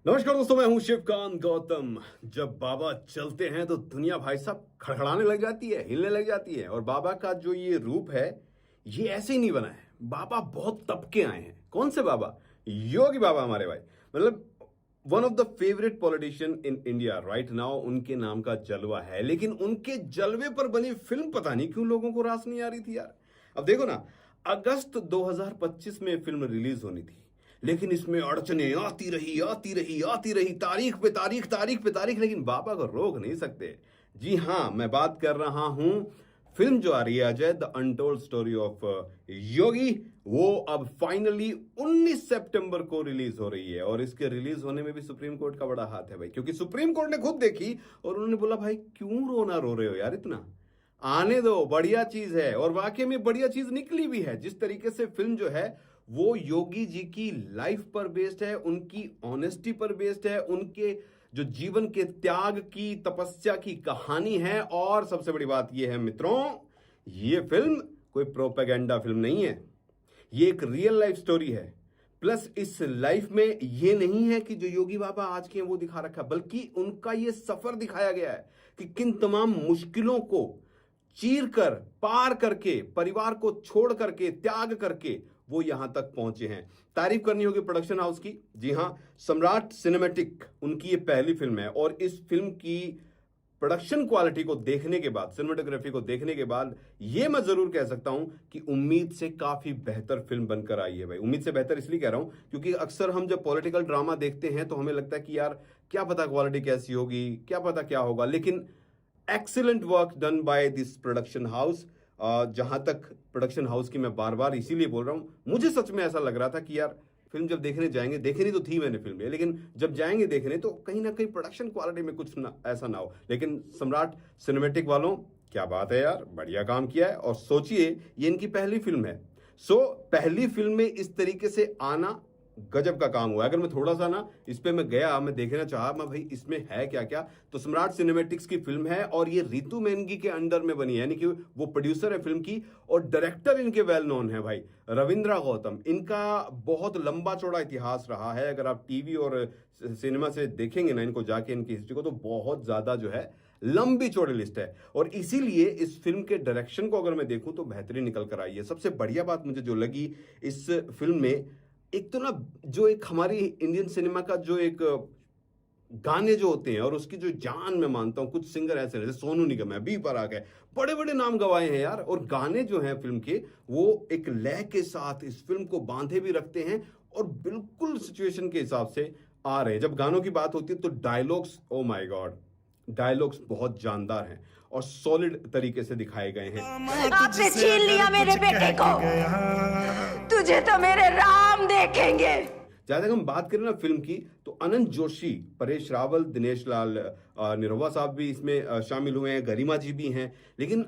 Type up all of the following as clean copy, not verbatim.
नमस्कार दोस्तों, मैं हूं शिवकांत गौतम। जब बाबा चलते हैं तो दुनिया भाई साहब खड़खड़ाने लग जाती है, हिलने लग जाती है। और बाबा का जो ये रूप है, ये ऐसे ही नहीं बना है। बाबा बहुत तबके आए हैं। कौन से बाबा? योगी बाबा हमारे भाई। मतलब one of the favourite politician in India right now. उनके नाम का जलवा है, लेकिन उनके जलवे पर बनी फिल्म पता नहीं क्यों लोगों को रास नहीं आ रही थी यार। अब देखो ना, अगस्त 2025 में फिल्म रिलीज होनी थी, लेकिन इसमें अड़चने आती रही, तारीख पे तारीख, तारीख पे तारीख, लेकिन बाबा को रोक नहीं सकते। जी हां, मैं बात कर रहा हूं फिल्म जो आ रही है Ajay, the untold story of Yogi. वो अब फाइनली 19 सितंबर को रिलीज हो रही है। और इसके रिलीज होने में भी सुप्रीम कोर्ट का बड़ा हाथ है भाई, क्योंकि सुप्रीम कोर्ट ने खुद देखी और उन्होंने बोला भाई क्यों रो रहे हो यार इतना, आने दो, बढ़िया चीज है। और वाकई में बढ़िया चीज निकली भी है। जिस तरीके से फिल्म जो है वो योगी जी की लाइफ पर बेस्ड है, उनकी ऑनेस्टी पर बेस्ड है, उनके जो जीवन के त्याग की, तपस्या की कहानी है। और सबसे बड़ी बात यह है मित्रों, ये फिल्म कोई प्रोपेगेंडा फिल्म नहीं है, ये एक रियल लाइफ स्टोरी है। प्लस इस लाइफ में ये नहीं है कि जो योगी बाबा आज के हैं वो दिखा रखा, बल्कि उनका ये सफर दिखाया गया है कि किन तमाम मुश्किलों को चीर कर, पार करके, परिवार को छोड़ करके, त्याग करके वो यहां तक पहुंचे हैं। तारीफ करनी होगी प्रोडक्शन हाउस की। जी हां, सम्राट सिनेमैटिक उनकी ये पहली फिल्म है। और इस फिल्म की प्रोडक्शन क्वालिटी को देखने के बाद, सिनेमेटोग्राफी को देखने के बाद, ये मैं जरूर कह सकता हूं कि उम्मीद से काफी बेहतर फिल्म बनकर आई है भाई। उम्मीद से बेहतर इसलिए कह रहा हूं क्योंकि अक्सर हम जब पॉलिटिकल ड्रामा देखते हैं तो हमें लगता है कि यार क्या पता क्वालिटी कैसी होगी, क्या पता क्या होगा। लेकिन excellent work done by this production house. जहां तक प्रोडक्शन हाउस की मैं बार बार इसीलिए बोल रहा हूं, मुझे सच में ऐसा लग रहा था कि यार फिल्म जब देखने जाएंगे, देखनी तो थी मैंने फिल्म, लेकिन जब जाएंगे देखने तो कहीं ना कहीं प्रोडक्शन क्वालिटी में कुछ ना ऐसा ना हो। लेकिन सम्राट सिनेमैटिक वालों, क्या बात है यार, बढ़िया काम किया है। और सोचिए ये इनकी पहली फिल्म है। पहली फिल्म में इस तरीके से आना गजब का काम हुआ है। अगर मैं थोड़ा सा ना इस पे मैं गया, मैं देखना चाहा मैं भाई इसमें है क्या क्या, तो सम्राट सिनेमैटिक्स की फिल्म है और ये रितु मेनगी के अंडर में बनी है, यानी कि वो प्रोड्यूसर है फिल्म की। और डायरेक्टर इनके वेल नोन है भाई, रविंद्रा गौतम। इनका बहुत लंबा चौड़ा इतिहास रहा है। अगर आप टीवी और सिनेमा से देखेंगे ना इनको जाके, इनकी हिस्ट्री को, तो बहुत ज्यादा जो है लंबी चौड़ी लिस्ट है। और इसीलिए इस फिल्म के डायरेक्शन को अगर मैं देखूं तो बेहतरीन निकल कर आई है। सबसे बढ़िया बात मुझे जो लगी इस फिल्म में, एक तो ना जो एक हमारी इंडियन सिनेमा का जो एक गाने जो होते हैं और उसकी जो जान मैं मानता हूं, कुछ सिंगर ऐसे हैं जैसे सोनू निगम है, बी प्राक है, बड़े बड़े नाम गवाए हैं यार। और गाने जो हैं फिल्म के, वो एक लय के साथ इस फिल्म को बांधे भी रखते हैं और बिल्कुल सिचुएशन के हिसाब से आ रहे हैं। जब गानों की बात होती है तो dialogues, oh my God, dialogues बहुत जानदार हैं और सॉलिड तरीके से दिखाए गए हैं। आपने छीन लिया मेरे बेटे को, तुझे तो मेरे राम देखेंगे। जहां तक हम बात करें ना फिल्म की, तो अनंत जोशी, परेश रावल, दिनेश लाल निरहुआ साहब भी इसमें शामिल हुए हैं, गरिमा जी भी हैं। लेकिन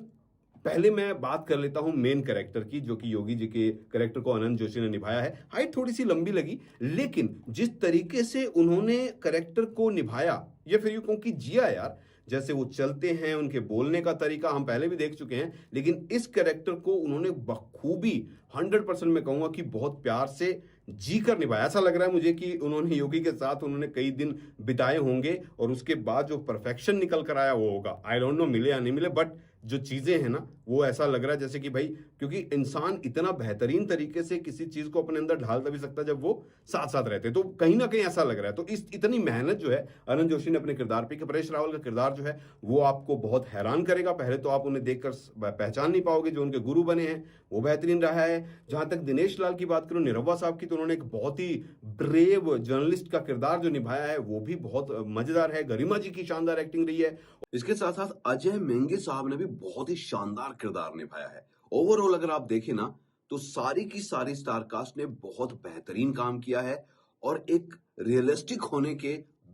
पहले मैं बात कर लेता हूं मेन कैरेक्टर की, जो कि योगी जी के कैरेक्टर को अनंत जोशी ने निभाया है। हाइट थोड़ी सी लंबी लगी, लेकिन जिस तरीके से उन्होंने कैरेक्टर को निभाया, या फिर यूं कहूं कि जिया यार, जैसे वो चलते हैं, उनके बोलने का तरीका हम पहले भी देख चुके हैं, लेकिन इस कैरेक्टर को उन्होंने बखूबी 100% मैं कहूंगा कि बहुत प्यार से जी कर निभाया। ऐसा लग रहा है मुझे कि उन्होंने योगी के साथ उन्होंने कई दिन बिताए होंगे और उसके बाद जो परफेक्शन निकल कर आया वो होगा। आई डोंट नो मिले या नहीं मिले, बट जो चीजें हैं ना वो ऐसा लग रहा है जैसे कि भाई, क्योंकि इंसान इतना बेहतरीन तरीके से किसी चीज को अपने अंदर ढाल तभी सकता है जब वो साथ साथ रहते हैं। तो कहीं ना कहीं ऐसा लग रहा है। तो इस इतनी मेहनत जो है अनंत जोशी ने अपने किरदार पे, परेश रावल का किरदार जो है वो आपको बहुत हैरान करेगा। पहले तो आप उन्हें देखकर पहचान नहीं पाओगे, जो उनके गुरु बने हैं वो बेहतरीन रहा है। जहां तक दिनेश लाल की बात करूं, निरहुआ साहब की, तो उन्होंने एक बहुत ही ब्रेव जर्नलिस्ट का किरदार जो निभाया है वो भी बहुत मजेदार है। गरिमा जी की शानदार एक्टिंग रही है। इसके साथ साथ अजय मेंगे साहब ने भी बहुत ही शानदार किरदार निभाया है। ओवरऑल अगर आप देखें ना तो सारी की सारी स्टार कास्ट ने बहुत बेहतरीन काम किया है और एक रियलिस्टिक होने के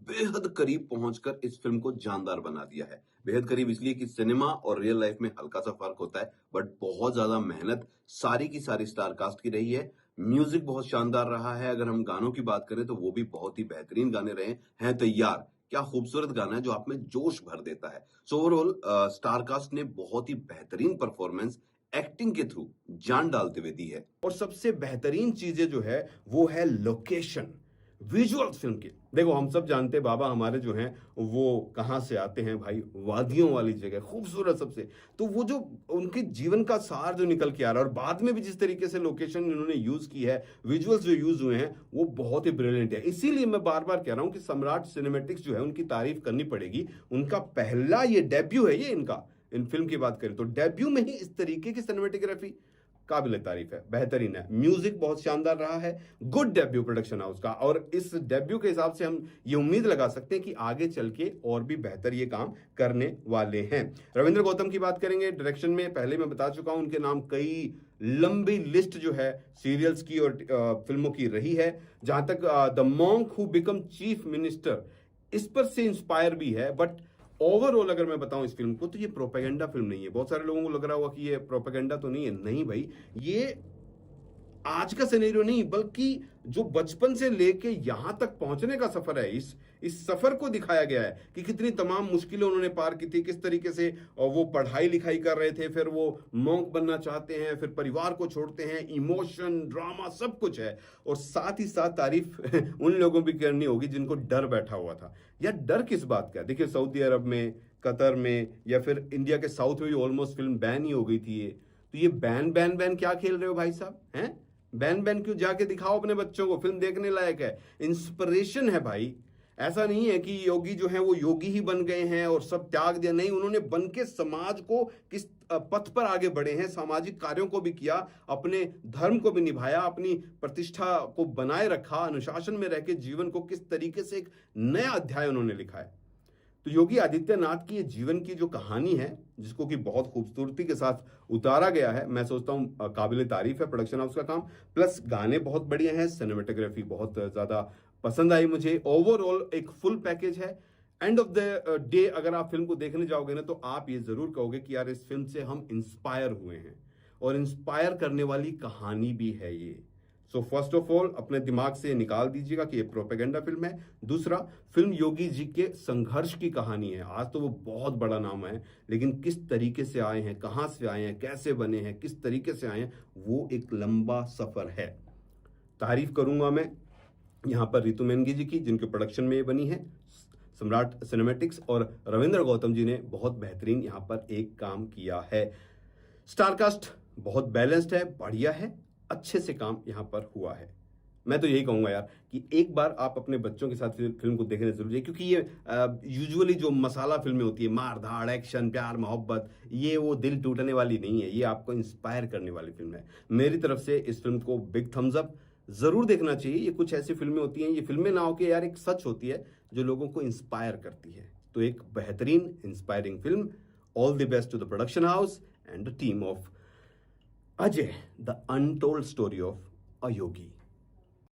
बेहद करीब पहुंचकर इस फिल्म को जानदार बना दिया है। बेहद करीब इसलिए कि सिनेमा और रियल लाइफ में हल्का सा फर्क होता है, बट बहुत ज्यादा मेहनत सारी की सारी स्टार कास्ट की रही है। म्यूजिक बहुत शानदार रहा है। अगर हम गानों की बात करें तो वो भी बहुत ही बेहतरीन गाने रहे हैं। तैयार, क्या खूबसूरत गाना है जो आप में जोश भर देता है। सो ओवरऑल स्टार कास्ट ने बहुत ही बेहतरीन परफॉर्मेंस एक्टिंग के थ्रू जान डालते हुए दी है। और सबसे बेहतरीन चीजें जो है वो है लोकेशन। विजुअल्स फिल्म के, देखो हम सब जानते हैं बाबा हमारे जो हैं वो कहाँ से आते हैं भाई, वादियों वाली जगह, खूबसूरत सबसे। तो वो जो उनके जीवन का सार जो निकल के आ रहा है, और बाद में भी जिस तरीके से लोकेशन इन्होंने यूज की है, विजुअल्स जो यूज हुए हैं, वो बहुत ही ब्रिलियंट है। इसीलिए मैं बार बार कह रहा हूं कि सम्राट सिनेमैटिक्स जो है उनकी तारीफ करनी पड़ेगी। उनका पहला ये डेब्यू है, ये इनका, इन फिल्म की बात करें तो डेब्यू में ही इस तरीके की सिनेमेटोग्राफी काबिल तारीफ है, बेहतरीन है। म्यूजिक बहुत शानदार रहा है, गुड डेब्यू प्रोडक्शन हाउस का, और इस डेब्यू के हिसाब से हम ये उम्मीद लगा सकते हैं कि आगे चल के और भी बेहतर ये काम करने वाले हैं। रविंद्र गौतम की बात करेंगे डायरेक्शन में, पहले मैं बता चुका हूं उनके नाम, कई लंबी लिस्ट जो है सीरियल्स की और फिल्मों की रही है। जहां तक the monk who become chief minister, इस पर से इंस्पायर भी है, बट ओवरऑल अगर मैं बताऊं इस फिल्म को तो ये प्रोपेगेंडा फिल्म नहीं है। बहुत सारे लोगों को लग रहा होगा कि ये प्रोपेगेंडा तो नहीं है, नहीं भाई, ये आज का सिनेरियो नहीं, बल्कि जो बचपन से लेके यहां तक पहुंचने का सफर है, इस सफर को दिखाया गया है कि कितनी तमाम मुश्किलें उन्होंने पार की थी, किस तरीके से वो पढ़ाई लिखाई कर रहे थे, फिर वो मॉन्क बनना चाहते हैं, फिर परिवार को छोड़ते हैं, इमोशन, ड्रामा सब कुछ है। और साथ ही साथ तारीफ उन लोगों भी करनी होगी जिनको डर बैठा हुआ था। यार डर किस बात का? देखिए सऊदी अरब में, कतर में, या फिर इंडिया के साउथ में भी ऑलमोस्ट फिल्म बैन ही हो गई थी ये। तो ये बैन बैन बैन क्या खेल रहे हो भाई साहब, हैं? बैन बैन क्यों? जाके दिखाओ अपने बच्चों को, फिल्म देखने लायक है, इंस्पिरेशन है भाई। ऐसा नहीं है कि योगी जो है वो योगी ही बन गए हैं और सब त्याग दिया, नहीं, उन्होंने बन के समाज को किस पथ पर आगे बढ़े हैं, सामाजिक कार्यों को भी किया, अपने धर्म को भी निभाया, अपनी प्रतिष्ठा को बनाए रखा, अनुशासन में रह के जीवन को किस तरीके से एक नया अध्याय उन्होंने लिखा है। तो योगी आदित्यनाथ की ये जीवन की जो कहानी है, जिसको कि बहुत खूबसूरती के साथ उतारा गया है, मैं सोचता हूं काबिल तारीफ है प्रोडक्शन हाउस का काम। प्लस गाने बहुत बढ़िया हैं, सिनेमेटोग्राफी बहुत ज्यादा पसंद आई मुझे। ओवरऑल एक फुल पैकेज है। एंड ऑफ द डे अगर आप फिल्म को देखने जाओगे ना, तो आप ये जरूर कहोगे कि यार इस फिल्म से हम इंस्पायर हुए हैं, और इंस्पायर करने वाली कहानी भी है ये। सो फर्स्ट ऑफ ऑल अपने दिमाग से निकाल दीजिएगा कि ये प्रोपेगेंडा फिल्म है। दूसरा, फिल्म योगी जी के संघर्ष की कहानी है। आज तो वो बहुत बड़ा नाम है, लेकिन किस तरीके से आए हैं, कहां से आए हैं, कैसे बने हैं, किस तरीके से आए हैं, वो एक लंबा सफर है। तारीफ करूंगा मैं यहां पर रितु मेनगी जी की, जिनके प्रोडक्शन में ये बनी है। सम्राट सिनेमैटिक्स और रविंद्र गौतम जी ने बहुत बेहतरीन यहां पर एक काम किया है। स्टारकास्ट बहुत बैलेंस्ड है, बढ़िया है, अच्छे से काम यहां पर हुआ है। मैं तो यही कहूंगा यार कि एक बार आप अपने बच्चों के साथ फिल्म को देखने जरूर है, क्योंकि ये यूजुअली जो मसाला फिल्में होती है, मार धाड़, एक्शन, प्यार, मोहब्बत, ये वो दिल टूटने वाली नहीं है, ये आपको इंस्पायर करने वाली फिल्म है। मेरी तरफ से इस फिल्म को बिग थम्स अप, जरूर देखना चाहिए। ये कुछ ऐसी फिल्में होती हैं, ये फिल्में ना होके यार एक सच होती है जो लोगों को इंस्पायर करती है। तो एक बेहतरीन inspiring film. All the best to the production house and the team of Ajay, the untold story of a yogi.